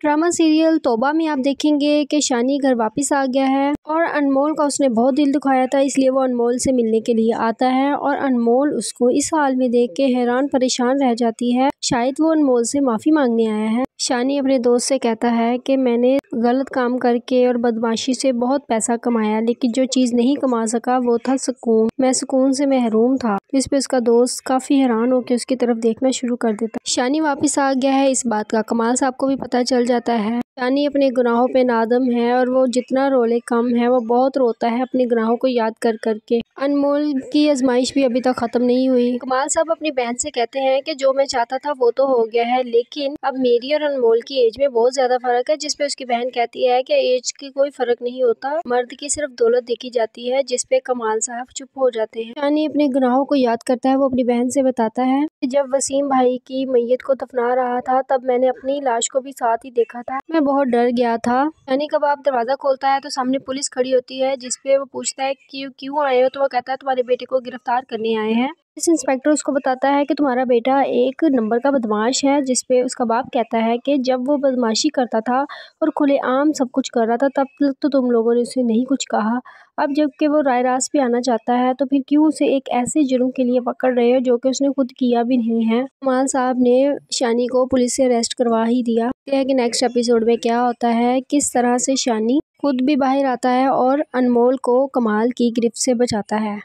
Drama serial तौबा में आप देखेंगे कि शानी घर वापस आ गया है और अनमोल का उसने बहुत दिल दुखाया था, इसलिए वो अनमोल से मिलने के लिए आता है और अनमोल उसको इस हाल में देख के हैरान परेशान रह जाती है। शायद वो अनमोल से माफ़ी मांगने आया है। शानी अपने दोस्त से कहता है कि मैंने गलत काम करके और बदमाशी से बहुत पैसा कमाया, लेकिन जो चीज़ नहीं कमा सका वो था सुकून। मैं सुकून से महरूम था। इस पे उसका दोस्त काफ़ी हैरान होकर उसकी तरफ देखना शुरू कर देता है। शानी वापस आ गया है, इस बात का कमाल साहब को भी पता चल जाता है। शानी अपने गुनाहों पे नादम है और वो जितना रोले कम है, वो बहुत रोता है अपने गुनाहों को याद कर करके। अनमोल की आजमाइश भी अभी तक ख़त्म नहीं हुई। कमाल साहब अपनी बहन से कहते हैं कि जो मैं चाहता था वो तो हो गया है, लेकिन अब मेरी और अनमोल की एज में बहुत ज़्यादा फ़र्क है। जिसपे उसकी बहन कहती है कि एज की कोई फ़र्क नहीं होता, मर्द की सिर्फ दौलत देखी जाती है। जिसपे कमाल साहब चुप हो जाते हैं। शानी अपने गुनाहों को याद करता है। वो अपनी बहन से बताता है कि जब वसीम भाई की मैयत को दफना रहा था, तब मैंने अपनी लाश को भी साथ ही देखा था। मैं बहुत डर गया था। यानी कब आप दरवाजा खोलता है तो सामने पुलिस खड़ी होती है, जिसपे वो पूछता है कि क्यों आए हो, तो वो कहता है तुम्हारे बेटे को गिरफ्तार करने आए हैं। इस इंस्पेक्टर उसको बताता है कि तुम्हारा बेटा एक नंबर का बदमाश है। जिसपे उसका बाप कहता है कि जब वो बदमाशी करता था और खुलेआम सब कुछ कर रहा था, तब तक तो तुम लोगों ने उसे नहीं कुछ कहा। अब जबकि वो राय रास पे आना चाहता है, तो फिर क्यों उसे एक ऐसे जुर्म के लिए पकड़ रहे हो जो कि उसने खुद किया भी नहीं है। कमाल साहब ने शानी को पुलिस से अरेस्ट करवा ही दिया। देखते हैं कि नेक्स्ट एपिसोड में क्या होता है, किस तरह से शानी खुद भी बाहर आता है और अनमोल को कमाल की गिरफ्त से बचाता है।